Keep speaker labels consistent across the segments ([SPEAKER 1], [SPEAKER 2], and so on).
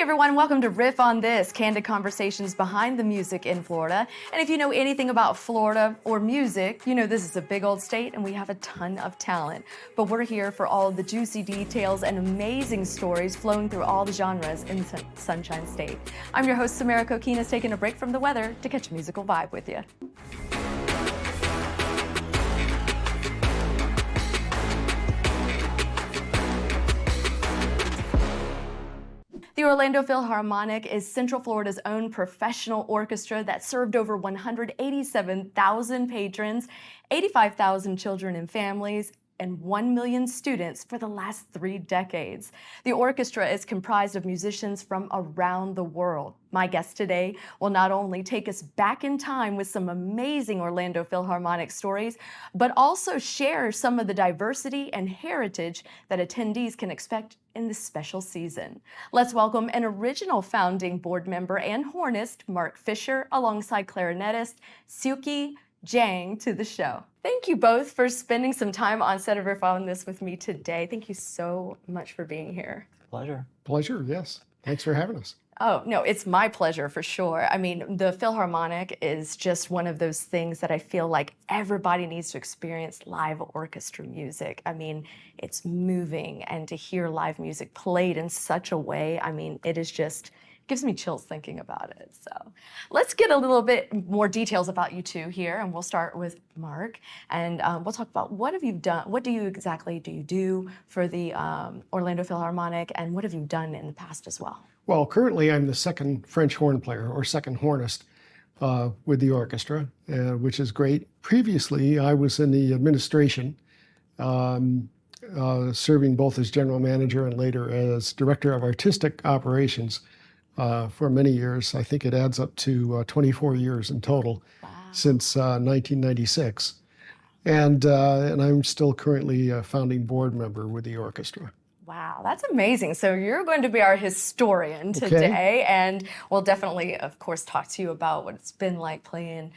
[SPEAKER 1] everyone, welcome to Riff on This, candid conversations behind the music in Florida. And if you know anything about Florida or music, you know this is a big old state and we have a ton of talent. But we're here for all of the juicy details and amazing stories flowing through all the genres in Sunshine State. I'm your host, Samara Kokinas, taking a break from the weather to catch a musical vibe with you. The Orlando Philharmonic is Central Florida's own professional orchestra that served over 187,000 patrons, 85,000 children and families, and 1 million students for the last 3 decades. The orchestra is comprised of musicians from around the world. My guest today will not only take us back in time with some amazing Orlando Philharmonic stories, but also share some of the diversity and heritage that attendees can expect in this special season. Let's welcome an original founding board member and hornist, Mark Fisher, alongside clarinetist Suki Jang to the show. Thank you both for spending some time on set of Riff on This with me today. Thank you so much for being here.
[SPEAKER 2] Pleasure.
[SPEAKER 3] Pleasure, yes. Thanks for having us.
[SPEAKER 1] Oh, no, it's my pleasure for sure. I mean, the Philharmonic is just one of those things that I feel like everybody needs to experience live orchestra music. I mean, it's moving, and to hear live music played in such a way, I mean, it is just, gives me chills thinking about it. So let's get a little bit more details about you two here, and we'll start with Mark, and we'll talk about what have you done, what do you exactly do for the Orlando Philharmonic, and what have you done in the past as well?
[SPEAKER 3] Well, currently I'm the second French horn player, or second hornist, with the orchestra, which is great. Previously, I was in the administration, serving both as general manager and later as director of artistic operations for many years. I think it adds up to 24 years in total.
[SPEAKER 1] Wow.
[SPEAKER 3] Since 1996. And I'm still currently a founding board member with the orchestra.
[SPEAKER 1] Wow, that's amazing. So you're going to be our historian today, and we'll definitely, of course, talk to you about what it's been like playing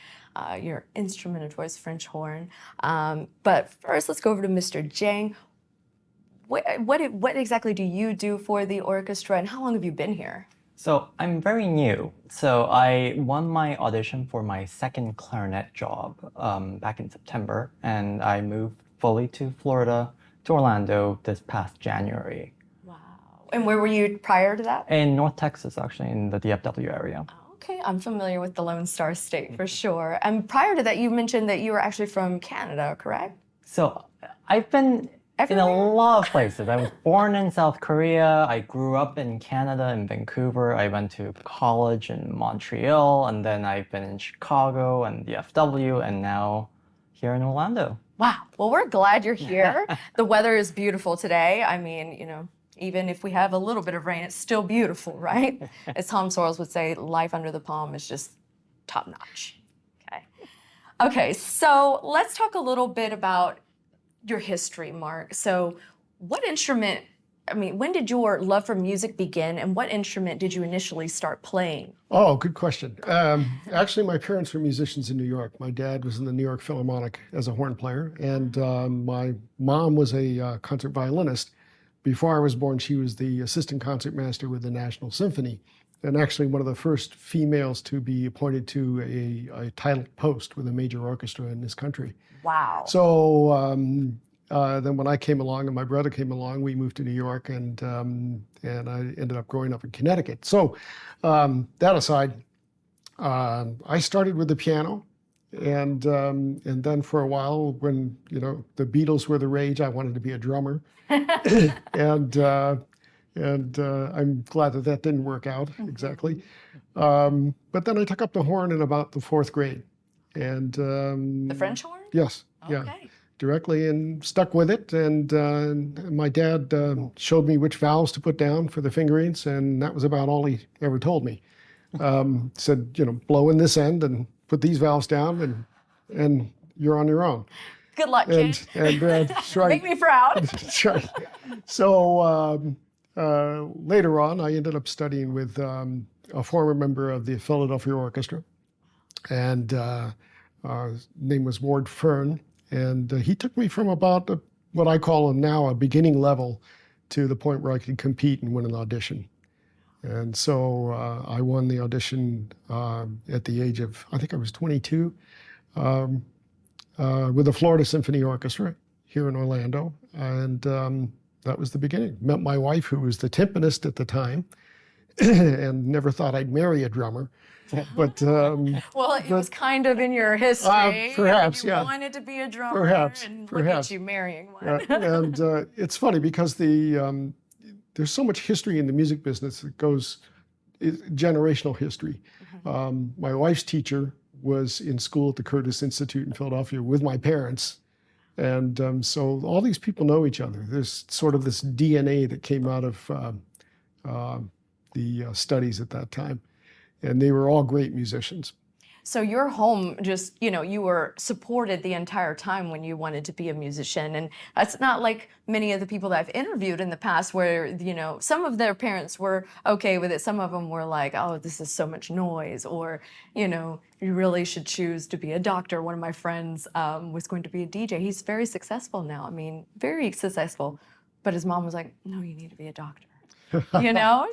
[SPEAKER 1] your instrument of choice, French horn. But first, let's go over to Mr. Jang. What exactly do you do for the orchestra, and how long have you been here?
[SPEAKER 2] So I'm very new. So I won my audition for my second clarinet job back in September, and I moved fully to Florida, to Orlando this past January.
[SPEAKER 1] Wow. And where were you prior to that?
[SPEAKER 2] In North Texas, actually, in the DFW area.
[SPEAKER 1] Okay, I'm familiar with the Lone Star State for sure. And prior to that, you mentioned that you were actually from Canada, correct?
[SPEAKER 2] So I've been in a lot of places. I was born in South Korea. I grew up in Canada, in Vancouver. I went to college in Montreal, and then I've been in Chicago and the FW, and now here in Orlando.
[SPEAKER 1] Wow. Well, we're glad you're here. The weather is beautiful today. I mean, you know, even if we have a little bit of rain, it's still beautiful, right? As Tom Sorrells would say, life under the palm is just top notch. Okay, so let's talk a little bit about your history, Mark. So what instrument, I mean, when did your love for music begin, and what instrument did you initially start playing?
[SPEAKER 3] Oh, good question. Actually, my parents were musicians in New York. My dad was in the New York Philharmonic as a horn player, and my mom was a concert violinist. Before I was born, she was the assistant concertmaster with the National Symphony, and actually one of the first females to be appointed to a title post with a major orchestra in this country.
[SPEAKER 1] Wow.
[SPEAKER 3] So then when I came along and my brother came along, we moved to New York, and I ended up growing up in Connecticut. So that aside, I started with the piano, and then for a while, when you know the Beatles were the rage, I wanted to be a drummer, and I'm glad that that didn't work out exactly. But then I took up the horn in about the 4th grade, and
[SPEAKER 1] the French horn?
[SPEAKER 3] Yes.
[SPEAKER 1] Okay.
[SPEAKER 3] Yeah. Directly, and stuck with it. And my dad showed me which valves to put down for the fingerings, and that was about all he ever told me. Said, you know, blow in this end and put these valves down, and you're on your own.
[SPEAKER 1] Good luck, kid.
[SPEAKER 3] And that's right.
[SPEAKER 1] Make me proud.
[SPEAKER 3] That's right. So later on, I ended up studying with a former member of the Philadelphia Orchestra, and his name was Ward Fern. And he took me from about what I call now a beginning level to the point where I could compete and win an audition. And so I won the audition at the age of, I think I was 22, with the Florida Symphony Orchestra here in Orlando. And that was the beginning. Met my wife, who was the timpanist at the time, and never thought I'd marry a drummer. But
[SPEAKER 1] well, it was kind of in your history.
[SPEAKER 3] Perhaps,
[SPEAKER 1] you
[SPEAKER 3] yeah.
[SPEAKER 1] wanted to be a drummer,
[SPEAKER 3] Perhaps,
[SPEAKER 1] and
[SPEAKER 3] perhaps.
[SPEAKER 1] look at you marrying one.
[SPEAKER 3] And it's funny because there's so much history in the music business that goes generational history. My wife's teacher was in school at the Curtis Institute in Philadelphia with my parents. And so all these people know each other. There's sort of this DNA that came out of the studies at that time. And they were all great musicians.
[SPEAKER 1] So your home just, you were supported the entire time when you wanted to be a musician. And that's not like many of the people that I've interviewed in the past where, some of their parents were okay with it. Some of them were like, oh, this is so much noise. Or, you really should choose to be a doctor. One of my friends was going to be a DJ. He's very successful now. I mean, very successful. But his mom was like, no, you need to be a doctor.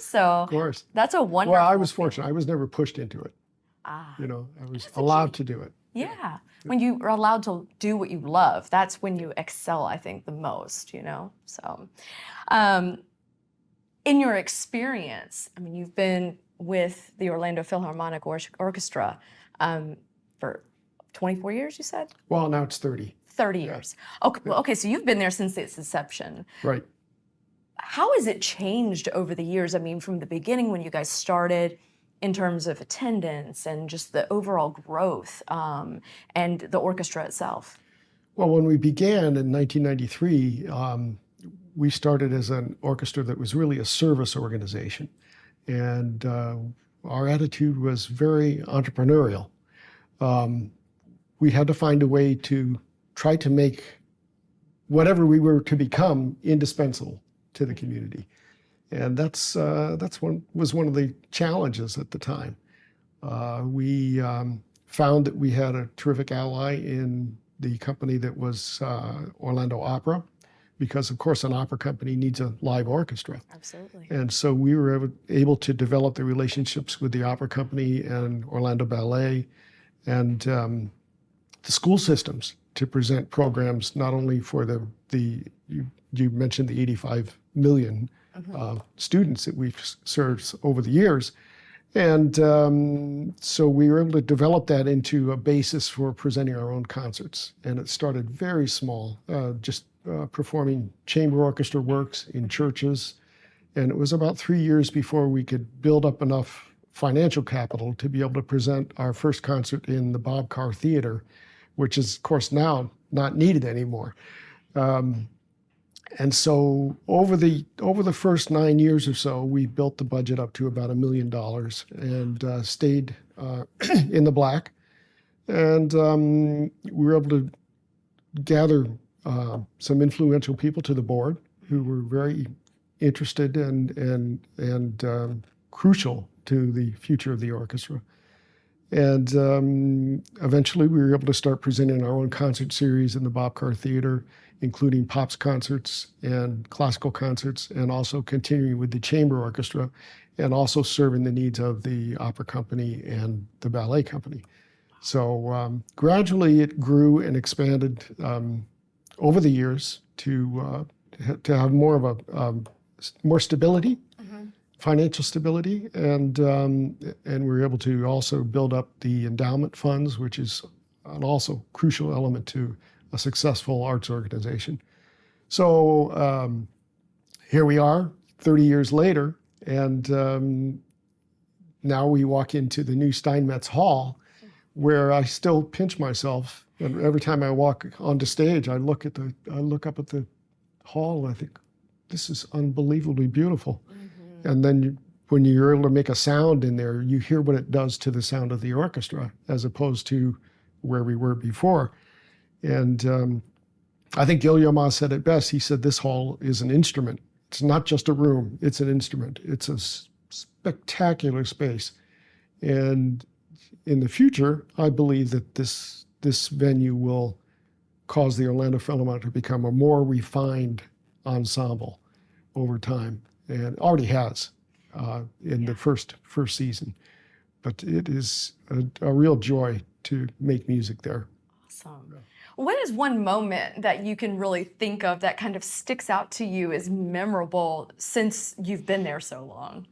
[SPEAKER 1] So
[SPEAKER 3] Of course.
[SPEAKER 1] that's a wonderful
[SPEAKER 3] Well, I was fortunate. I was never pushed into it. I was allowed to do it.
[SPEAKER 1] Yeah. When you are allowed to do what you love, that's when you excel, I think, the most, So in your experience, I mean, you've been with the Orlando Philharmonic Orchestra for 24 years, you said?
[SPEAKER 3] Well, now it's 30.
[SPEAKER 1] 30 years. Okay, so you've been there since its inception.
[SPEAKER 3] Right.
[SPEAKER 1] How has it changed over the years? I mean, from the beginning when you guys started, in terms of attendance and just the overall growth and the orchestra itself? Well,
[SPEAKER 3] when we began in 1993, we started as an orchestra that was really a service organization. And our attitude was very entrepreneurial. We had to find a way to try to make whatever we were to become indispensable to the community. And that's was one of the challenges at the time. We found that we had a terrific ally in the company that was Orlando Opera, because of course an opera company needs a live orchestra.
[SPEAKER 1] Absolutely.
[SPEAKER 3] And so we were able to develop the relationships with the opera company and Orlando Ballet and the school systems to present programs not only for you mentioned the 85 million students that we've served over the years. And so we were able to develop that into a basis for presenting our own concerts. And it started very small, just performing chamber orchestra works in churches. And it was about 3 years before we could build up enough financial capital to be able to present our first concert in the Bob Carr Theater, which is, of course, now not needed anymore. And so over the first 9 years or so, we built the budget up to about $1 million and stayed in the black. And we were able to gather some influential people to the board who were very interested and crucial to the future of the orchestra. And eventually we were able to start presenting our own concert series in the Bob Carr Theater, including pops concerts and classical concerts, and also continuing with the chamber orchestra, and also serving the needs of the opera company and the ballet company. So gradually it grew and expanded over the years to have more of a more stability, financial stability, and we were able to also build up the endowment funds, which is an also crucial element to a successful arts organization. So here we are 30 years later, and now we walk into the new Steinmetz Hall, where I still pinch myself. And every time I walk onto stage, I look up at the hall and I think, this is unbelievably beautiful. And then when you're able to make a sound in there, you hear what it does to the sound of the orchestra, as opposed to where we were before. And I think Gil Yilmaz said it best. He said, this hall is an instrument. It's not just a room, it's an instrument. It's a spectacular space. And in the future, I believe that this venue will cause the Orlando Philharmonic to become a more refined ensemble over time, and already has. in the first season. But it is a real joy to make music there.
[SPEAKER 1] Awesome. What is one moment that you can really think of that kind of sticks out to you as memorable since you've been there so long?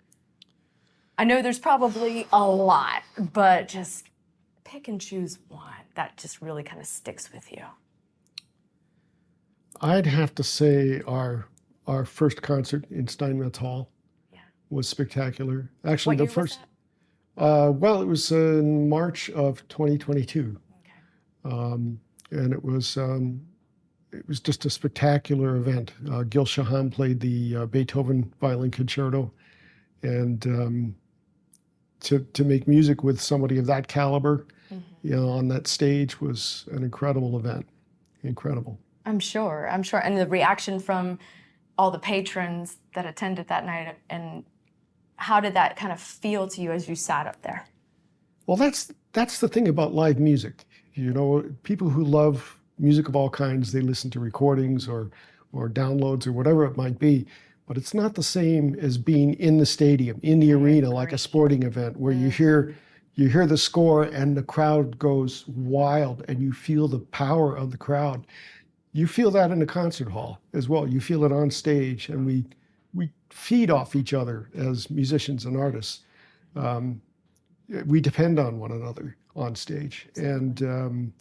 [SPEAKER 1] I know there's probably a lot, but just pick and choose one that just really kind of sticks with you.
[SPEAKER 3] I'd have to say our first concert in Steinmetz Hall was spectacular. Actually,
[SPEAKER 1] What
[SPEAKER 3] the
[SPEAKER 1] year was
[SPEAKER 3] first. Well, it was in March of 2022, and it was just a spectacular event. Gil Shahan played the Beethoven Violin Concerto, and to make music with somebody of that caliber, on that stage was an incredible event. Incredible.
[SPEAKER 1] I'm sure. And the reaction from all the patrons that attended that night, and how did that kind of feel to you as you sat up there?
[SPEAKER 3] Well, that's the thing about live music. People who love music of all kinds, they listen to recordings or downloads or whatever it might be, but it's not the same as being in the stadium, in the arena, like a sporting event where you hear the score and the crowd goes wild and you feel the power of the crowd. You feel that in the concert hall as well. You feel it on stage, and we feed off each other as musicians and artists. We depend on one another on stage, and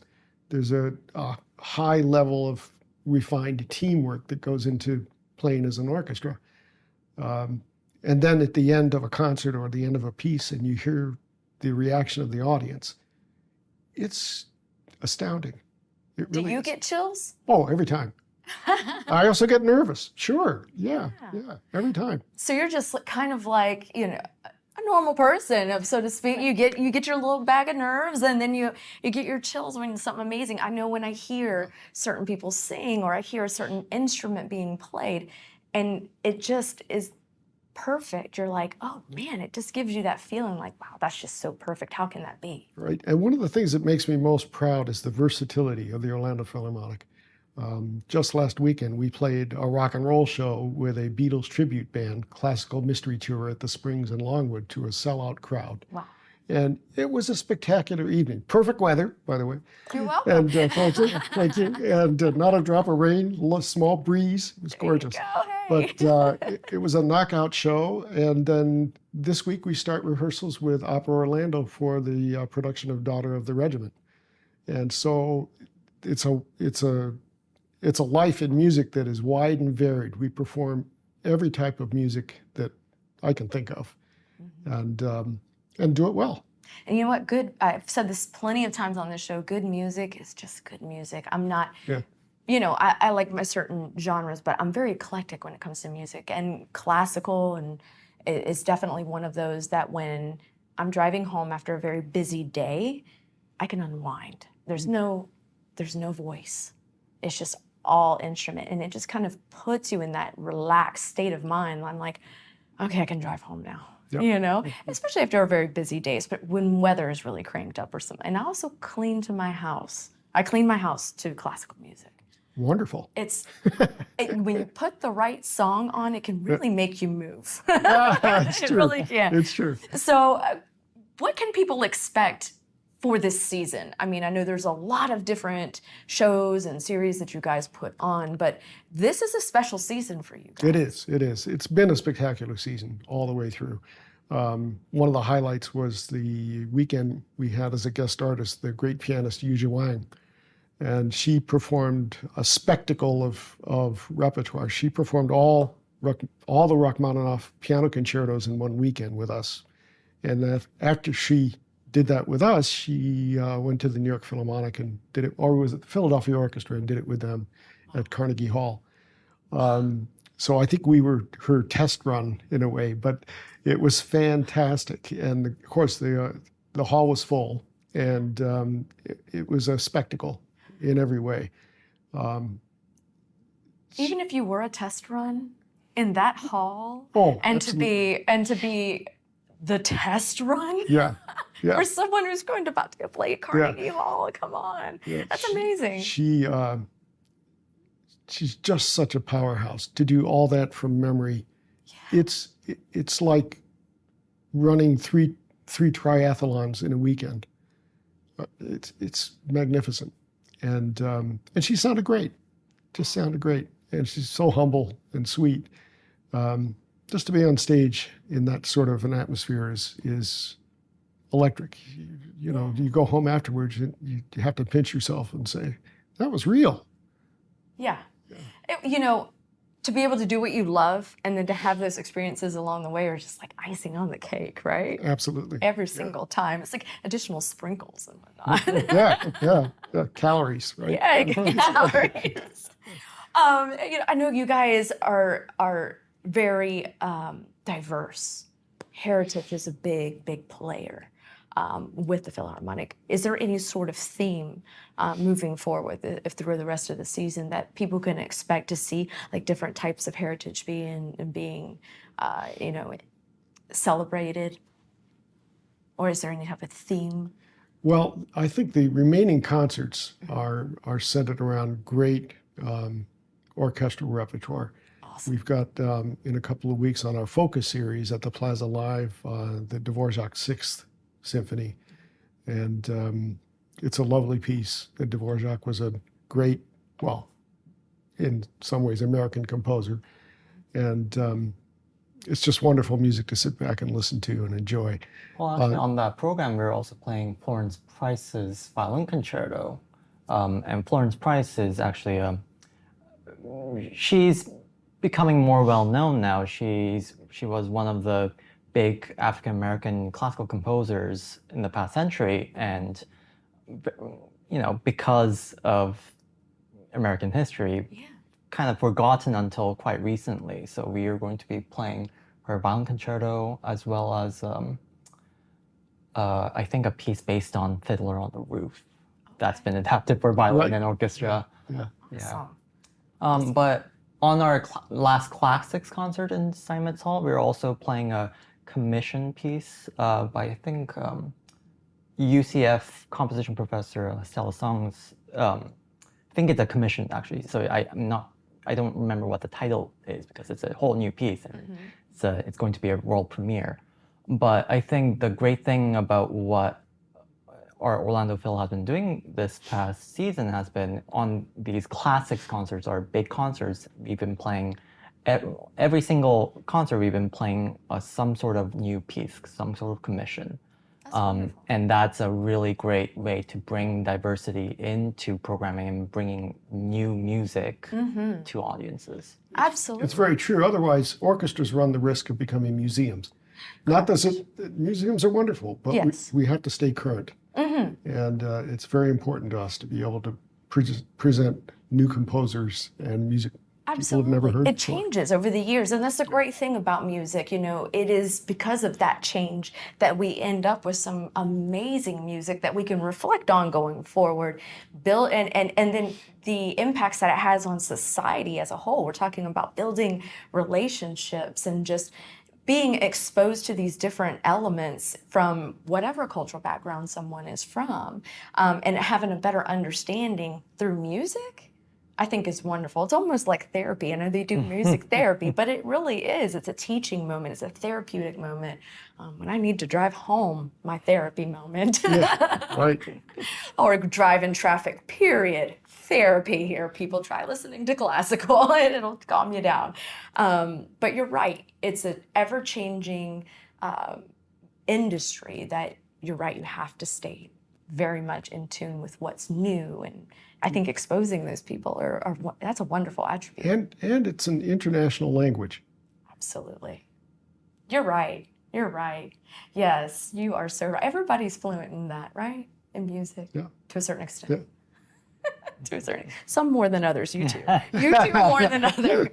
[SPEAKER 3] there's a high level of refined teamwork that goes into playing as an orchestra. And then at the end of a concert or the end of a piece, and you hear the reaction of the audience, it's astounding. It really
[SPEAKER 1] Do you
[SPEAKER 3] is.
[SPEAKER 1] get chills?
[SPEAKER 3] Oh, every time. I also get nervous. Sure. Yeah. Every time.
[SPEAKER 1] So you're just kind of like, a normal person, so to speak. You get your little bag of nerves, and then you get your chills when it's something amazing. I know when I hear certain people sing, or I hear a certain instrument being played, and it just is perfect. You're like, oh man, it just gives you that feeling like, wow, that's just so perfect. How can that be?
[SPEAKER 3] Right. And one of the things that makes me most proud is the versatility of the Orlando Philharmonic. Just last weekend, we played a rock and roll show with a Beatles tribute band, classical mystery tour at the Springs in Longwood to a sellout crowd.
[SPEAKER 1] Wow.
[SPEAKER 3] And it was a spectacular evening. Perfect weather, by the way.
[SPEAKER 1] You're welcome.
[SPEAKER 3] And thank you. And not a drop of rain, small breeze. It was gorgeous. But it was a knockout show. And then this week we start rehearsals with Opera Orlando for the production of Daughter of the Regiment. And so it's a life in music that is wide and varied. We perform every type of music that I can think of, and do it well.
[SPEAKER 1] And you know what? I've said this plenty of times on this show, good music is just good music. I'm not, I like my certain genres, but I'm very eclectic when it comes to music. And classical and it's definitely one of those that when I'm driving home after a very busy day, I can unwind. There's no voice. It's just all instrument, and it just kind of puts you in that relaxed state of mind. I'm like, okay, I can drive home now. Yep. Especially after a very busy days, but when weather is really cranked up or something. And I also clean my house to classical music.
[SPEAKER 3] Wonderful.
[SPEAKER 1] When you put the right song on, it can really make you move.
[SPEAKER 3] It's
[SPEAKER 1] It
[SPEAKER 3] true.
[SPEAKER 1] really can.
[SPEAKER 3] It's true.
[SPEAKER 1] So what can people expect for this season? I mean, I know there's a lot of different shows and series that you guys put on, but this is a special season for you guys.
[SPEAKER 3] It is. It's been a spectacular season all the way through. One of the highlights was the weekend we had as a guest artist, the great pianist Yu Wang. And she performed a spectacle of repertoire. She performed all the Rachmaninoff piano concertos in one weekend with us. And after she did that with us, she went to the New York Philharmonic and did it, or was it the Philadelphia Orchestra, and did it with them at Carnegie Hall. So I think we were her test run in a way, but it was fantastic. And of course, the hall was full, and it was a spectacle in every way.
[SPEAKER 1] Even if you were a test run in that hall, to be the test run,
[SPEAKER 3] yeah.
[SPEAKER 1] for someone who's about to go play at Carnegie Hall, come on, that's amazing.
[SPEAKER 3] She's just such a powerhouse to do all that from memory. It's like running three triathlons in a weekend. It's magnificent, and she sounded great, just sounded great, and she's so humble and sweet. Just to be on stage in that sort of an atmosphere is electric. You know, you go home afterwards, you have to pinch yourself and say, that was real.
[SPEAKER 1] Yeah. You know, to be able to do what you love and then to have those experiences along the way are just like icing on the cake, right?
[SPEAKER 3] Absolutely.
[SPEAKER 1] Every single time. It's like additional sprinkles and whatnot.
[SPEAKER 3] Yeah. Calories, right?
[SPEAKER 1] Yeah, calories. You know, I know you guys are very diverse. Heritage is a big player with the Philharmonic. Is there any sort of theme moving forward if through the rest of the season that people can expect to see, like different types of heritage being you know, celebrated? Or is there any type of theme?
[SPEAKER 3] Well, I think the remaining concerts are centered around great orchestral repertoire.
[SPEAKER 1] Awesome.
[SPEAKER 3] We've got in a couple of weeks on our Focus series at the Plaza Live, the Dvorak Sixth Symphony, and it's a lovely piece. And Dvorak was a great, well, in some ways, American composer, and it's just wonderful music to sit back and listen to and enjoy.
[SPEAKER 2] Well, actually, on that program, we're also playing Florence Price's Violin Concerto, and Florence Price is actually she's becoming more well known now. She was one of the big African American classical composers in the past century, and you know, because of American history, kind of forgotten until quite recently. So we are going to be playing her Violin Concerto as well as I think a piece based on Fiddler on the Roof that's been adapted for violin and orchestra.
[SPEAKER 1] Awesome.
[SPEAKER 2] But on our last classics concert in Steinmetz Hall, we were also playing a commission piece by I think UCF composition professor Stella Song's. I think it's a commission actually. So I don't remember what the title is because it's a whole new piece and it's going to be a world premiere. But I think the great thing about what our Orlando Phil has been doing this past season has been on these classics concerts or big concerts. We've been playing every single concert. We've been playing some sort of new piece, some sort of commission, and that's a really great way to bring diversity into programming and bringing new music to audiences.
[SPEAKER 1] Absolutely.
[SPEAKER 3] It's very true. Otherwise, orchestras run the risk of becoming museums. Not that museums are wonderful, but we have to stay current. And it's very important to us to be able to present new composers and music people have never heard
[SPEAKER 1] It
[SPEAKER 3] before.
[SPEAKER 1] changes over the years, and that's the great thing about music. You know, it is because of that change that we end up with some amazing music that we can reflect on going forward, build and then the impacts that it has on society as a whole. We're talking about building relationships and just being exposed to these different elements from whatever cultural background someone is from, and having a better understanding through music, I think is wonderful. It's almost like therapy. I know they do music therapy, but it really is. It's a teaching moment. It's a therapeutic moment. When I need to drive home, my therapy moment.
[SPEAKER 3] Right.
[SPEAKER 1] Or drive in traffic, period. Therapy here. People try listening to classical and it'll calm you down. But you're right. It's an ever-changing industry that you're right. You have to stay very much in tune with what's new, and I think exposing those people that's a wonderful attribute.
[SPEAKER 3] And it's an international language.
[SPEAKER 1] Absolutely. You're right. You're right. Yes, you are so right. Everybody's fluent in that, right? In music.
[SPEAKER 3] Yeah.
[SPEAKER 1] To a certain extent.
[SPEAKER 3] Yeah.
[SPEAKER 1] To a certain some more than others, you two. You two more than others.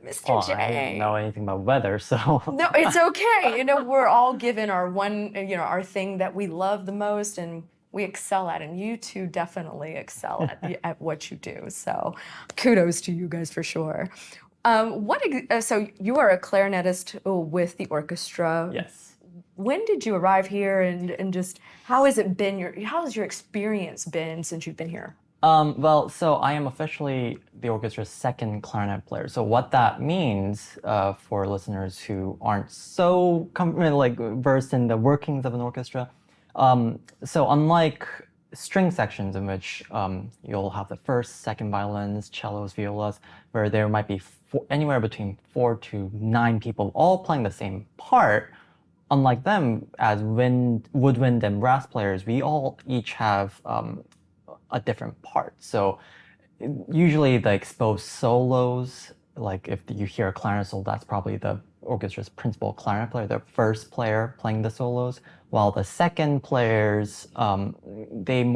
[SPEAKER 1] Mr. J.
[SPEAKER 2] I don't know anything about weather, so.
[SPEAKER 1] No, it's okay. You know, we're all given our one, our thing that we love the most and we excel at, and you two definitely excel at what you do. So kudos to you guys for sure. So you are a clarinetist with the orchestra.
[SPEAKER 2] Yes.
[SPEAKER 1] When did you arrive here, and just how has it been? How has your experience been since you've been here?
[SPEAKER 2] Well, so I am officially the orchestra's second clarinet player. So what that means for listeners who aren't so like versed in the workings of an orchestra, so unlike string sections in which you'll have the first, second violins, cellos, violas, where there might be anywhere between 4 to 9 people all playing the same part. Unlike them, as woodwind and brass players, we all each have a different part. So usually the exposed solos, like if you hear a clarinet solo, that's probably the orchestra's principal clarinet player, the first player playing the solos, while the second players, they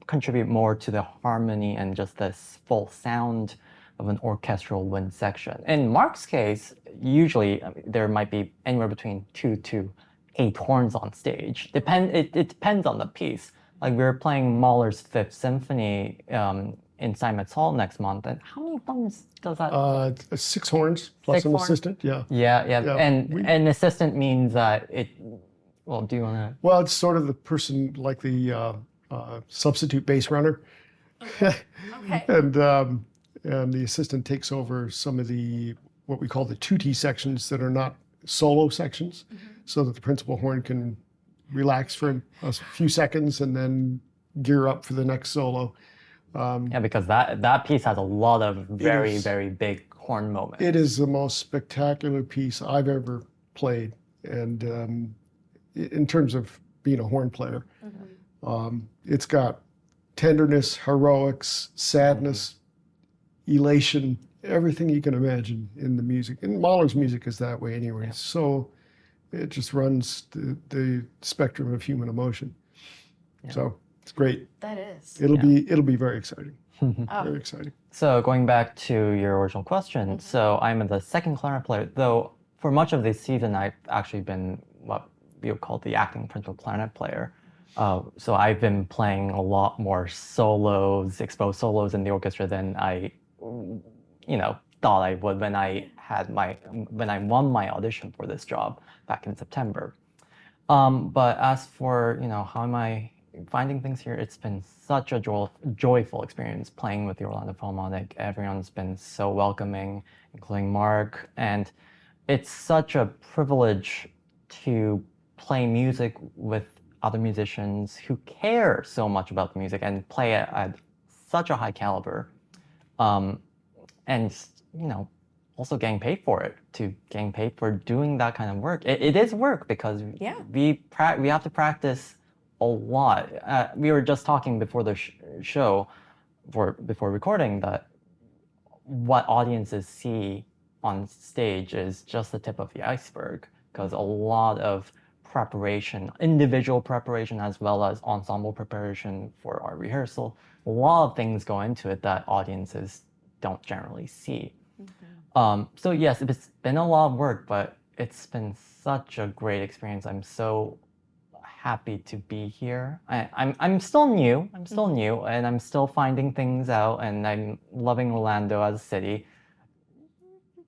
[SPEAKER 2] contribute more to the harmony and just the full sound of an orchestral wind section. In Mark's case, usually there might be anywhere between 2 to 8 horns on stage. It depends on the piece. Like we're playing Mahler's Fifth Symphony in Steinmetz Hall next month. And how many horns does that?
[SPEAKER 3] 6 horns plus
[SPEAKER 2] 6
[SPEAKER 3] an
[SPEAKER 2] horns?
[SPEAKER 3] assistant. Yeah.
[SPEAKER 2] Yeah. And an assistant means that it. Well, do you want to?
[SPEAKER 3] Well, it's sort of the person like the substitute bass runner.
[SPEAKER 1] Okay.
[SPEAKER 3] And the assistant takes over some of the what we call the tutti sections that are not solo sections, so that the principal horn can relax for a few seconds and then gear up for the next solo.
[SPEAKER 2] Yeah, because that piece has a lot of very big horn moments.
[SPEAKER 3] It is the most spectacular piece I've ever played, and in terms of being a horn player, it's got tenderness, heroics, sadness, elation, everything you can imagine in the music. And Mahler's music is that way anyway. So it just runs the spectrum of human emotion. So it's great.
[SPEAKER 1] That is.
[SPEAKER 3] It'll be very exciting. Very exciting.
[SPEAKER 2] So going back to your original question, so I'm the second clarinet player, though for much of this season I've actually been what we would call the acting principal clarinet player. So I've been playing a lot more solos, exposed solos in the orchestra than I thought I would when I won my audition for this job back in September. But as for how am I finding things here, it's been such a joyful experience playing with the Orlando Philharmonic. Everyone's been so welcoming, including Mark, and it's such a privilege to play music with other musicians who care so much about the music and play at such a high caliber. And also getting paid for it, getting paid for doing that kind of work. It is work because we have to practice a lot. We were just talking before the show, before recording, that what audiences see on stage is just the tip of the iceberg, because a lot of preparation, individual preparation as well as ensemble preparation for our rehearsal, a lot of things go into it that audiences don't generally see. So yes, it's been a lot of work, but it's been such a great experience. I'm so happy to be here. I'm still new. And I'm still finding things out, and I'm loving Orlando as a city.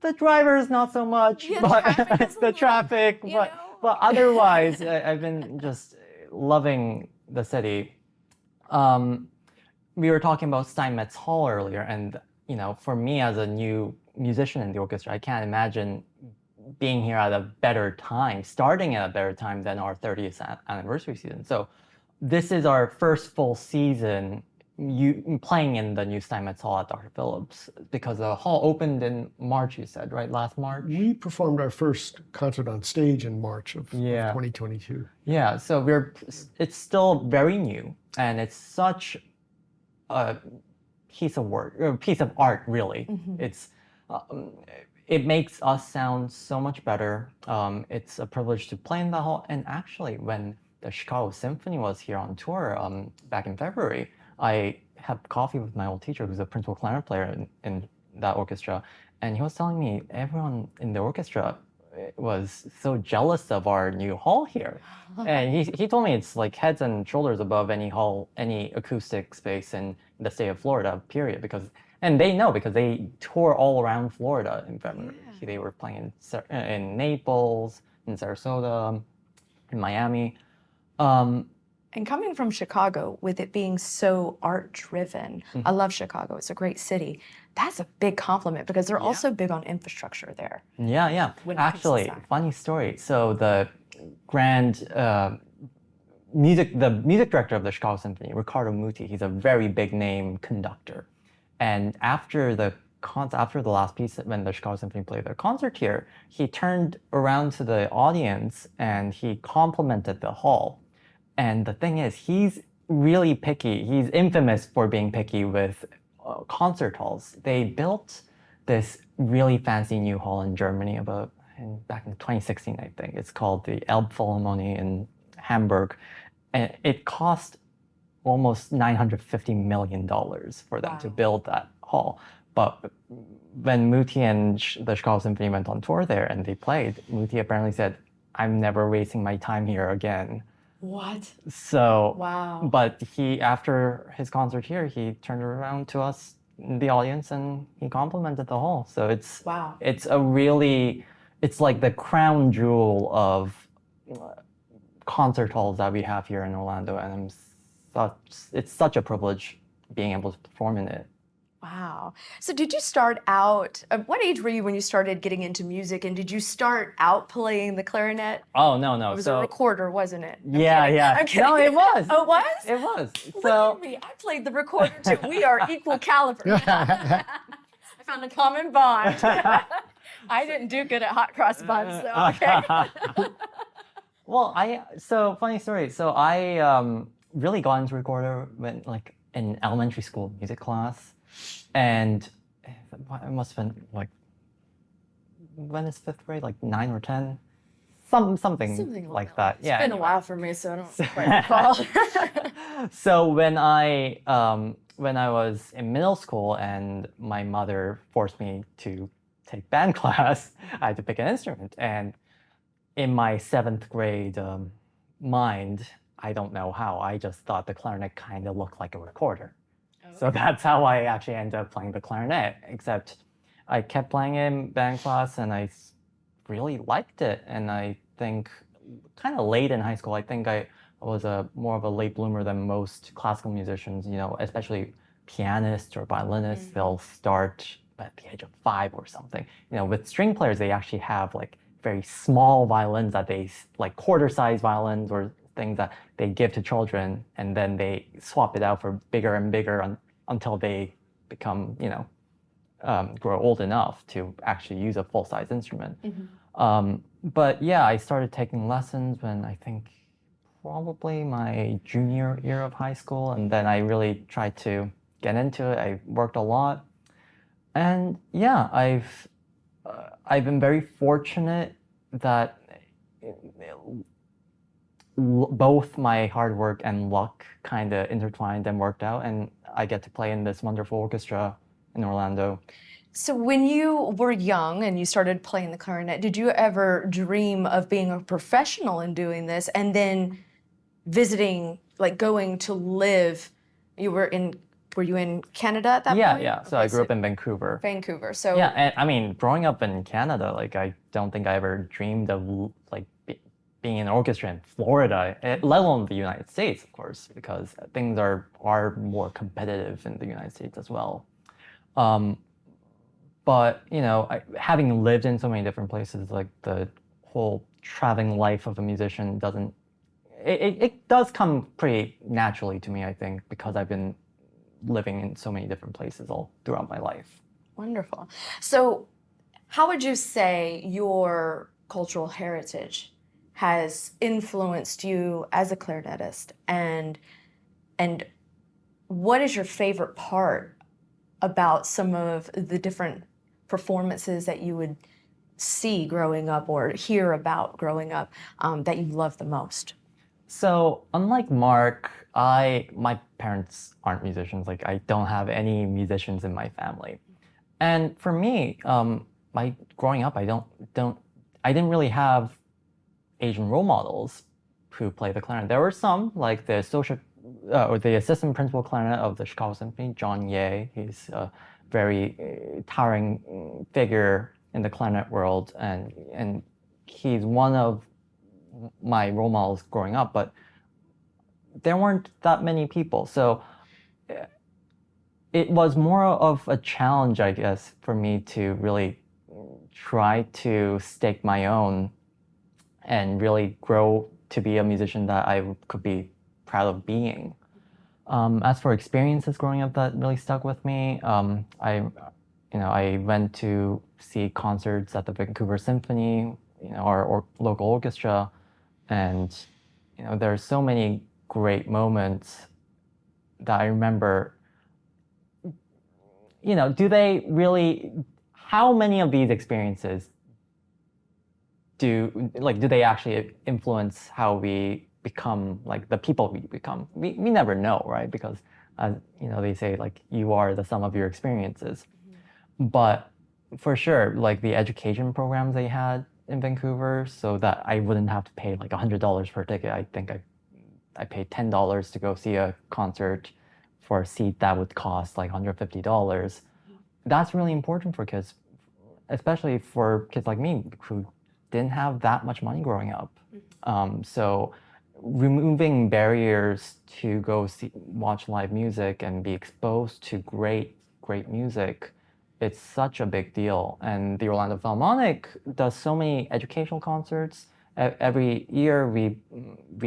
[SPEAKER 2] The driver is not so much, but the traffic, but otherwise, I've been just loving the city. We were talking about Steinmetz Hall earlier, and for me as a new musician in the orchestra, I can't imagine being here at a better time, starting at a better time than our 30th anniversary season. So this is our first full season playing in the new Steinmetz Hall at Dr. Phillips, because the hall opened in March, you said, right? Last March?
[SPEAKER 3] We performed our first concert on stage in March of 2022.
[SPEAKER 2] Yeah, so it's still very new, and it's such a piece of work, or piece of art, really. It makes us sound so much better. It's a privilege to play in the hall. And actually, when the Chicago Symphony was here on tour back in February, I had coffee with my old teacher, who's a principal clarinet player in that orchestra, and he was telling me everyone in the orchestra was so jealous of our new hall here. And he told me it's like heads and shoulders above any acoustic space in the state of Florida, period. And they know, because they tour all around Florida in February. They were playing in Naples, in Sarasota, in Miami.
[SPEAKER 1] And coming from Chicago, with it being so art-driven, I love Chicago. It's a great city. That's a big compliment because they're also big on infrastructure there.
[SPEAKER 2] Yeah.
[SPEAKER 1] When it comes to
[SPEAKER 2] Actually,
[SPEAKER 1] sound.
[SPEAKER 2] funny story. So the grand the music director of the Chicago Symphony, Riccardo Muti, he's a very big name conductor. And after the last piece, when the Chicago Symphony played their concert here, he turned around to the audience and he complimented the hall. And the thing is, he's really picky. He's infamous for being picky with concert halls. They built this really fancy new hall in Germany back in 2016, I think. It's called the Philharmonic in Hamburg. And it cost almost $950 million for them to build that hall. But when Muti and the Chicago Symphony went on tour there and they played, Muti apparently said, "I'm never wasting my time here again."
[SPEAKER 1] What?
[SPEAKER 2] So,
[SPEAKER 1] Wow.
[SPEAKER 2] but after his concert here, he turned around to us in the audience and he complimented the hall. So it's it's like the crown jewel of concert halls that we have here in Orlando, and it's such a privilege being able to perform in it.
[SPEAKER 1] Wow. So did you start out, what age were you when you started getting into music, and did you start out playing the clarinet?
[SPEAKER 2] Oh, no.
[SPEAKER 1] It was a recorder, wasn't it?
[SPEAKER 2] Yeah.
[SPEAKER 1] I'm kidding.
[SPEAKER 2] No, it was.
[SPEAKER 1] Oh, it was?
[SPEAKER 2] It was.
[SPEAKER 1] Look at me. I played the recorder too. We are equal caliber. I found a common bond. I didn't do good at hot cross buns, so okay.
[SPEAKER 2] Well, so funny story. So I really got into recorder when in elementary school music class, and it must have been when is fifth grade, like 9 or 10, something like that.
[SPEAKER 1] It's been a while for me, so I don't quite recall.
[SPEAKER 2] So when I was in middle school and my mother forced me to take band class, I had to pick an instrument. And in my 7th grade mind, I don't know how, I just thought the clarinet kind of looked like a recorder. Okay. So that's how I actually ended up playing the clarinet, except I kept playing in band class and I really liked it. And I think kind of late in high school, I think I was more of a late bloomer than most classical musicians, especially pianists or violinists. They'll start at the age of 5 or something. With string players, they actually have very small violins that they quarter-size violins or things that they give to children, and then they swap it out for bigger and bigger until they become, grow old enough to actually use a full-size instrument. But yeah, I started taking lessons when I think probably my junior year of high school, and then I really tried to get into it. I worked a lot, and yeah, I've been very fortunate that both my hard work and luck kind of intertwined and worked out, and I get to play in this wonderful orchestra in Orlando.
[SPEAKER 1] So when you were young and you started playing the clarinet, did you ever dream of being a professional in doing this and then visiting, going to live? Were you in Canada at that point?
[SPEAKER 2] Yeah. So I grew up in Vancouver.
[SPEAKER 1] Vancouver. So
[SPEAKER 2] yeah, and I mean, growing up in Canada, I don't think I ever dreamed of being in an orchestra in Florida, let alone the United States, of course, because things are more competitive in the United States as well. But having lived in so many different places, the whole traveling life of a musician it does come pretty naturally to me, I think, because I've been living in so many different places all throughout my life.
[SPEAKER 1] Wonderful. So how would you say your cultural heritage has influenced you as a clarinetist, and what is your favorite part about some of the different performances that you would see growing up or hear about growing up that you love the most?
[SPEAKER 2] So unlike Mark, my parents aren't musicians. I don't have any musicians in my family, and for me, growing up, I didn't really have Asian role models who play the clarinet. There were some, like the assistant principal clarinet of the Chicago Symphony, John Ye. He's a very towering figure in the clarinet world, and he's one of my role models growing up. But there weren't that many people. So it was more of a challenge, I guess, for me to really try to stake my own and really grow to be a musician that I could be proud of being. As for experiences growing up that really stuck with me, I went to see concerts at the Vancouver Symphony, our local orchestra, and there are so many great moments that I remember. How many of these experiences do they actually influence how we become, like the people we become? We never know, right? Because they say like you are the sum of your experiences. But for sure, like the education programs they had in Vancouver, so that I wouldn't have to pay like $100 per ticket. I think I paid $10 to go see a concert for a seat that would cost like $150. That's really important for kids, especially for kids like me who didn't have that much money growing up. So removing barriers to go watch live music and be exposed to great music, it's such a big deal. And the Orlando Philharmonic does so many educational concerts. Every year we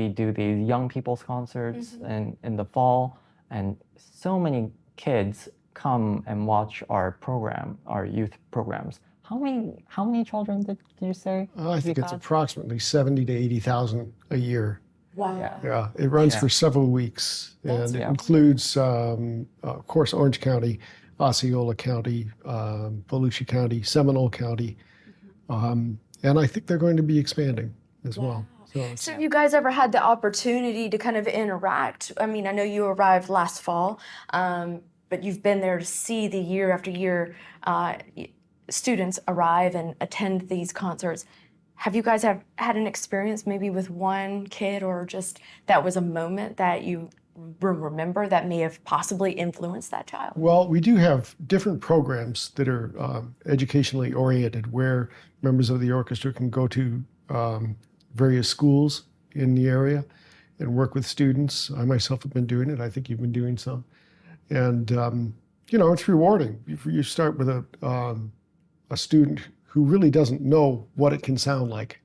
[SPEAKER 2] do these young people's concerts in the fall, and so many kids come and watch our program, our youth programs. How many children did you say?
[SPEAKER 3] I think it's approximately 70 to 80,000 a year.
[SPEAKER 1] Wow.
[SPEAKER 3] Yeah, it runs for several weeks, and it includes, of course, Orange County, Osceola County, Volusia County, Seminole County, and I think they're going to be expanding as well.
[SPEAKER 1] So have you guys ever had the opportunity to kind of interact? I mean, I know you arrived last fall, but you've been there to see the year after year students arrive and attend these concerts. Have you guys had an experience maybe with one kid, or just that was a moment that you remember that may have possibly influenced that child?
[SPEAKER 3] Well, we do have different programs that are educationally oriented, where members of the orchestra can go to various schools in the area and work with students. I myself have been doing it. I think you've been doing some. And, it's rewarding. You start with a student who really doesn't know what it can sound like.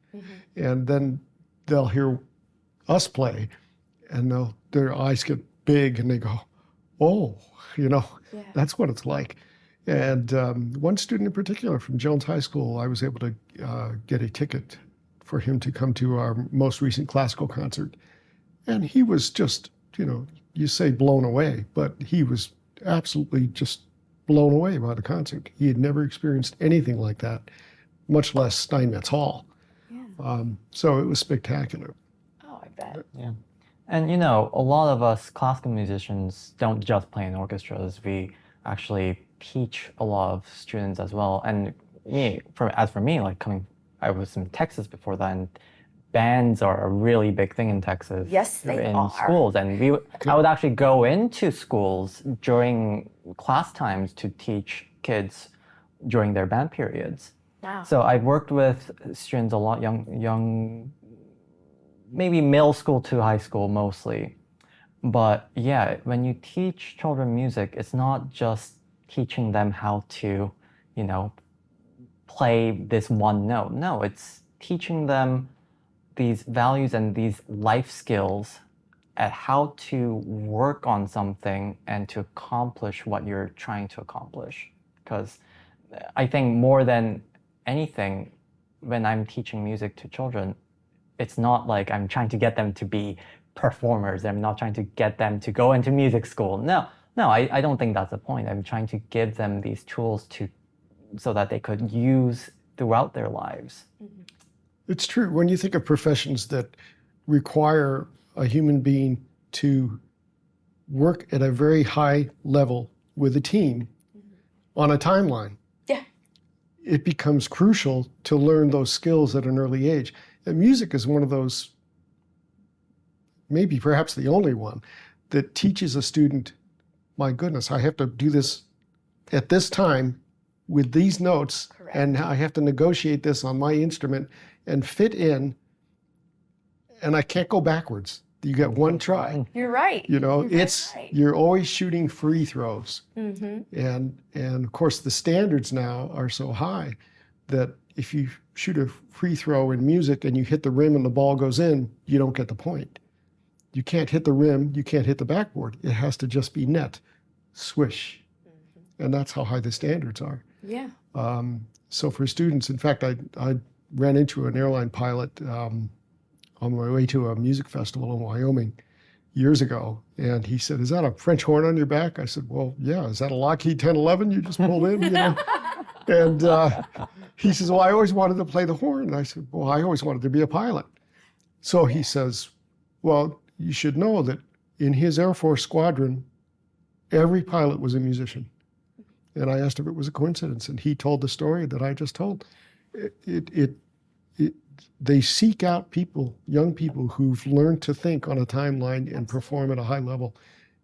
[SPEAKER 3] And then they'll hear us play, and their eyes get big and they go, oh, that's what it's like. And one student in particular from Jones High School, I was able to get a ticket for him to come to our most recent classical concert. And he was just, you say blown away, but he was absolutely just blown away by the concert. He had never experienced anything like that, much less Steinmetz Hall. Yeah. So it was spectacular.
[SPEAKER 1] Oh, I bet.
[SPEAKER 2] Yeah. And a lot of us classical musicians don't just play in orchestras. We actually teach a lot of students as well. And as for me, I was in Texas before that, and bands are a really big thing in Texas.
[SPEAKER 1] Yes, they
[SPEAKER 2] in
[SPEAKER 1] are.
[SPEAKER 2] schools, and I would actually go into schools during class times to teach kids during their band periods.
[SPEAKER 1] Wow.
[SPEAKER 2] So I've worked with students a lot, young, maybe middle school to high school mostly. But yeah, when you teach children music, it's not just teaching them how to, play this one note. No, it's teaching them these values and these life skills at how to work on something and to accomplish what you're trying to accomplish. Because I think more than anything, when I'm teaching music to children, it's not like I'm trying to get them to be performers. I'm not trying to get them to go into music school. No, I don't think that's the point. I'm trying to give them these tools so that they could use throughout their lives.
[SPEAKER 3] It's true. When you think of professions that require a human being to work at a very high level with a team on a timeline, it becomes crucial to learn those skills at an early age. And music is one of those, maybe perhaps the only one, that teaches a student, my goodness, I have to do this at this time with these notes. Correct. And I have to negotiate this on my instrument and fit in, and I can't go backwards. You get one try.
[SPEAKER 1] You're right.
[SPEAKER 3] You know,
[SPEAKER 1] You're very
[SPEAKER 3] it's
[SPEAKER 1] right.
[SPEAKER 3] you're always shooting free throws, and of course the standards now are so high that if you shoot a free throw in music and you hit the rim and the ball goes in, you don't get the point. You can't hit the rim, you can't hit the backboard. It has to just be net, swish, and that's how high the standards are.
[SPEAKER 1] Yeah.
[SPEAKER 3] So for students, in fact, I ran into an airline pilot on my way to a music festival in Wyoming years ago, and he said, "Is that a French horn on your back?" I said, "Well, yeah." "Is that a Lockheed 1011 you just pulled in?" You know? And he says, "Well, I always wanted to play the horn." And I said, "Well, I always wanted to be a pilot." So he says, "Well, you should know that in his Air Force squadron, every pilot was a musician." And I asked if it was a coincidence, and he told the story that I just told. They seek out people, young people who've learned to think on a timeline and perform at a high level.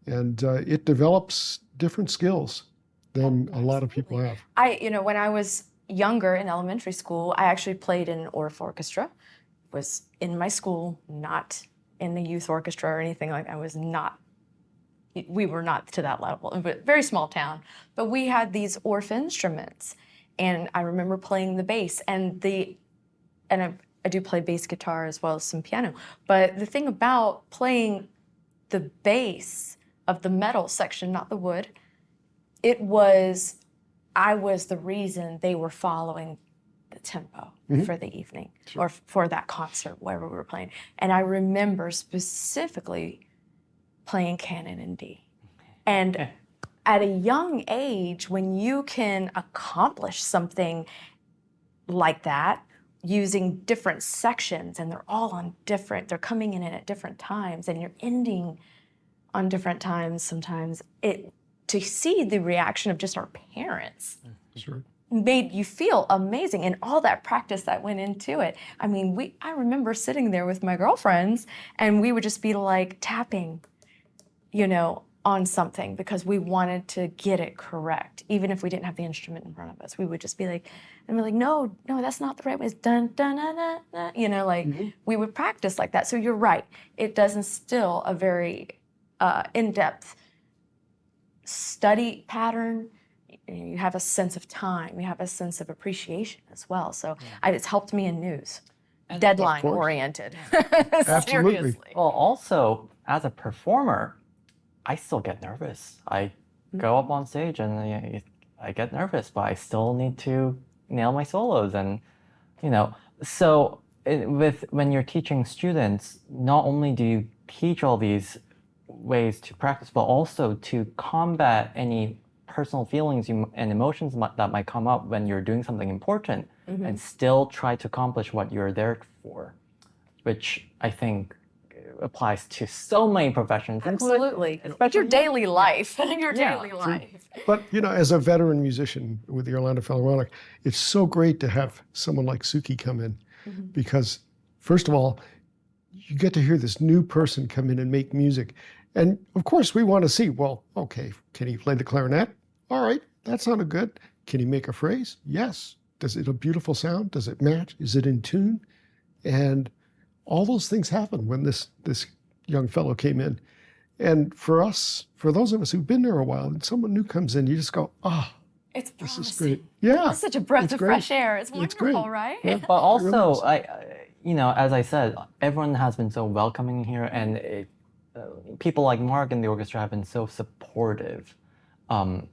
[SPEAKER 3] And it develops different skills than a lot of people have.
[SPEAKER 1] When I was younger in elementary school, I actually played in an orchestra. Was in my school, not in the youth orchestra or anything like that. We were not to that level, but very small town. But we had these Orff instruments, and I remember playing the bass and I do play bass guitar as well as some piano. But the thing about playing the bass of the metal section, not the wood, I was the reason they were following the tempo for the evening or for that concert, wherever we were playing. And I remember specifically playing canon in D. And at a young age, when you can accomplish something like that, using different sections, and they're coming in at different times, and you're ending on different times sometimes, to see the reaction of just our parents made you feel amazing, and all that practice that went into it. I mean, I remember sitting there with my girlfriends, and we would just be like tapping, on something because we wanted to get it correct. Even if we didn't have the instrument in front of us, we would just be like, no, that's not the right way. It's dun, dun, dun, dun, dun. We would practice like that. So you're right. It does instill a very in-depth study pattern. You have a sense of time. You have a sense of appreciation as well. So it's helped me in news. Deadline oriented.
[SPEAKER 3] Absolutely.
[SPEAKER 1] Seriously.
[SPEAKER 2] Well, also, as a performer, I still get nervous. I go up on stage and I get nervous, but I still need to nail my solos. And, so when you're teaching students, not only do you teach all these ways to practice, but also to combat any personal feelings and emotions that might come up when you're doing something important and still try to accomplish what you're there for, which I think applies to so many professions.
[SPEAKER 1] Absolutely. Your daily life. Your daily life.
[SPEAKER 3] But, as a veteran musician with the Orlando Philharmonic, it's so great to have someone like Suki come in because, first of all, you get to hear this new person come in and make music. And, of course, we want to see, well, okay, can he play the clarinet? All right, that sounded good. Can he make a phrase? Yes. Does it have a beautiful sound? Does it match? Is it in tune? And all those things happen when this young fellow came in. And for those of us who've been there a while, and someone new comes in, you just go,
[SPEAKER 1] It's
[SPEAKER 3] this
[SPEAKER 1] promising.
[SPEAKER 3] is great. Yeah.
[SPEAKER 1] It's such a breath of
[SPEAKER 3] great.
[SPEAKER 1] fresh air. It's wonderful,
[SPEAKER 3] great.
[SPEAKER 1] right?
[SPEAKER 3] Yeah.
[SPEAKER 2] But also, as I said, everyone has been so welcoming here, and people like Mark in the orchestra have been so supportive. When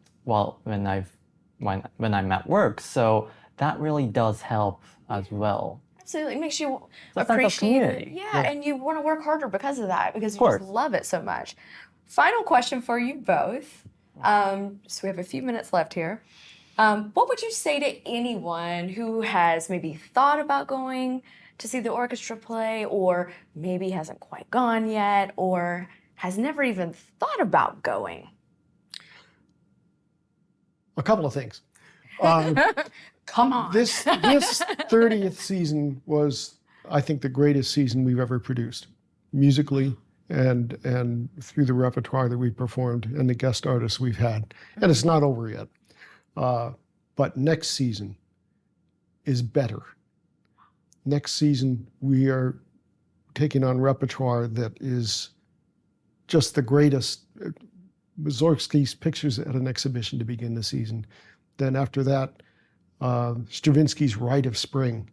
[SPEAKER 2] I'm at work, so that really does help as well.
[SPEAKER 1] Absolutely. It makes you
[SPEAKER 2] It's a sense of
[SPEAKER 1] appreciate it.
[SPEAKER 2] community.
[SPEAKER 1] Yeah, and you want to work harder because of that, because you
[SPEAKER 2] course.
[SPEAKER 1] just love it so much. Final question for you both. So we have a few minutes left here. What would you say to anyone who has maybe thought about going to see the orchestra play, or maybe hasn't quite gone yet, or has never even thought about going?
[SPEAKER 3] A couple of things.
[SPEAKER 1] Come on.
[SPEAKER 3] This 30th season was, I think, the greatest season we've ever produced, musically and through the repertoire that we performed and the guest artists we've had. And it's not over yet. But next season is better. Next season, we are taking on repertoire that is just the greatest. Mussorgsky's Pictures at an Exhibition to begin the season. Then after that, Stravinsky's Rite of Spring,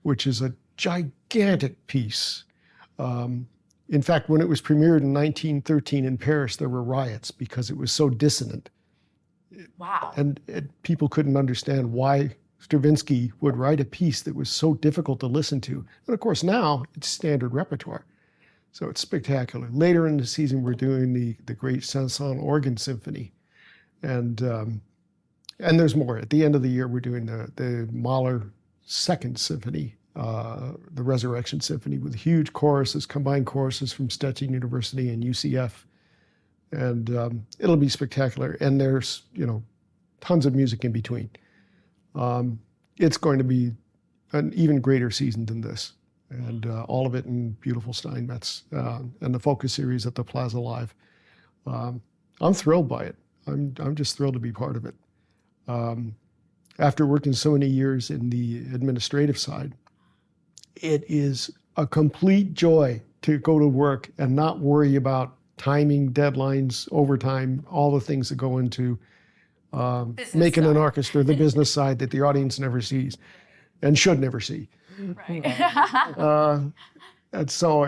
[SPEAKER 3] which is a gigantic piece. In fact, when it was premiered in 1913 in Paris, there were riots because it was so dissonant.
[SPEAKER 1] Wow.
[SPEAKER 3] And people couldn't understand why Stravinsky would write a piece that was so difficult to listen to. And of course, now it's standard repertoire. So it's spectacular. Later in the season, we're doing the great Saint-Saëns Organ Symphony. And there's more. At the end of the year, we're doing the Mahler Second Symphony, the Resurrection Symphony, with huge choruses, combined choruses from Stetson University and UCF. And it'll be spectacular. And there's, tons of music in between. It's going to be an even greater season than this. And all of it in beautiful Steinmetz, and the Focus series at the Plaza Live. I'm thrilled by it. I'm just thrilled to be part of it. After working so many years in the administrative side, it is a complete joy to go to work and not worry about timing, deadlines, overtime, all the things that go into making an orchestra, the business side that the audience never sees and should never see.
[SPEAKER 1] Right.
[SPEAKER 3] And so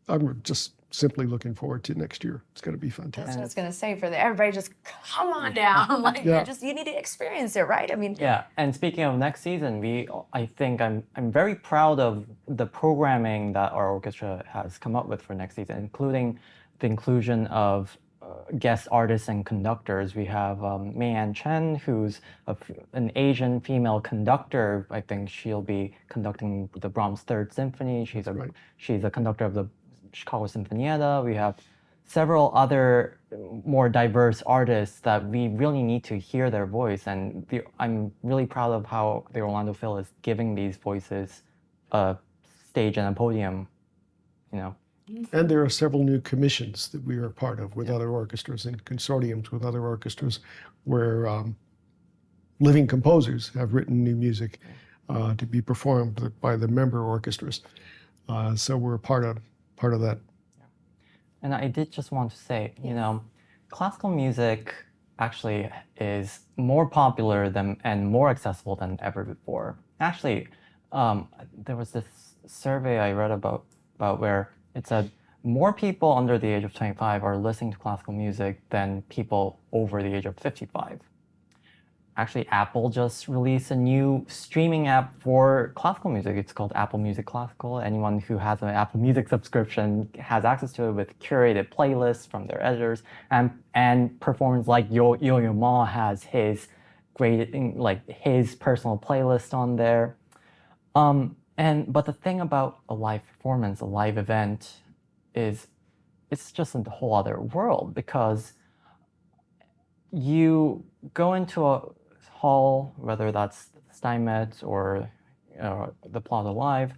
[SPEAKER 3] I'm just simply looking forward to next year. It's going to be fantastic.
[SPEAKER 1] That's what I was going to say. Everybody just come on down. You need to experience it, right? I mean.
[SPEAKER 2] Yeah, and speaking of next season, I think I'm very proud of the programming that our orchestra has come up with for next season, including the inclusion of guest artists and conductors. We have Mei-Ann Chen, who's an Asian female conductor. I think she'll be conducting the Brahms Third Symphony. She's a conductor of the Chicago Sinfonietta. We have several other more diverse artists that we really need to hear their voice. And I'm really proud of how the Orlando Phil is giving these voices a stage and a podium,
[SPEAKER 3] And there are several new commissions that we are part of with other orchestras and consortiums with other orchestras where living composers have written new music to be performed by the member orchestras. So we're part of that.
[SPEAKER 2] And I did just want to say, classical music actually is more popular and more accessible than ever before. Actually, there was this survey I read about where it said more people under the age of 25 are listening to classical music than people over the age of 55. Actually, Apple just released a new streaming app for classical music. It's called Apple Music Classical. Anyone who has an Apple Music subscription has access to it with curated playlists from their editors and performers like Yo-Yo Ma has his his personal playlist on there. But the thing about a live performance, a live event, is it's just a whole other world, because you go into a hall, whether that's Steinmetz or the Plaza Live,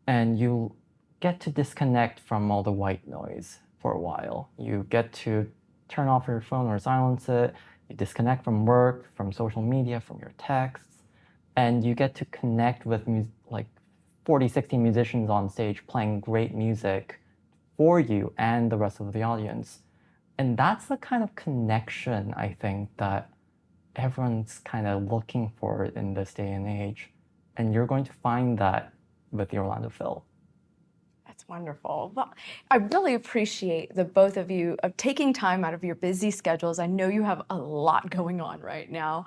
[SPEAKER 2] and you get to disconnect from all the white noise for a while. You get to turn off your phone or silence it. You disconnect from work, from social media, from your texts, and you get to connect with 40, 60 musicians on stage playing great music for you and the rest of the audience. And that's the kind of connection, I think, that everyone's kind of looking for in this day and age. And you're going to find that with the Orlando Phil.
[SPEAKER 1] That's wonderful. Well, I really appreciate the both of you of taking time out of your busy schedules. I know you have a lot going on right now.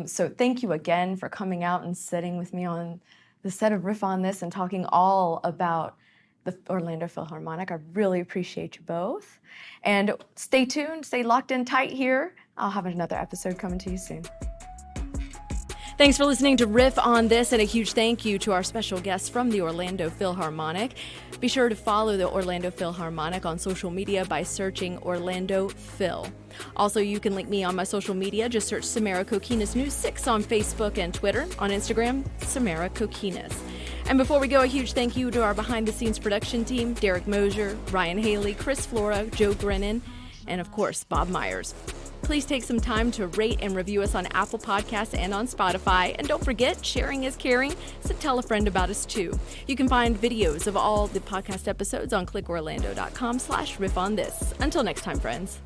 [SPEAKER 1] So thank you again for coming out and sitting with me on the set of Riff on This and talking all about the Orlando Philharmonic. I really appreciate you both. And stay tuned, stay locked in tight here. I'll have another episode coming to you soon. Thanks for listening to Riff on This, and a huge thank you to our special guests from the Orlando Philharmonic. Be sure to follow the Orlando Philharmonic on social media by searching Orlando Phil. Also, you can link me on my social media. Just search Samara Kokinas News 6 on Facebook and Twitter. On Instagram, Samara Kokinas. And before we go, a huge thank you to our behind-the-scenes production team, Derek Mosier, Ryan Haley, Chris Flora, Joe Brennan, and of course, Bob Myers. Please take some time to rate and review us on Apple Podcasts and on Spotify. And don't forget, sharing is caring, so tell a friend about us too. You can find videos of all the podcast episodes on clickorlando.com/riffonthis. Until next time, friends.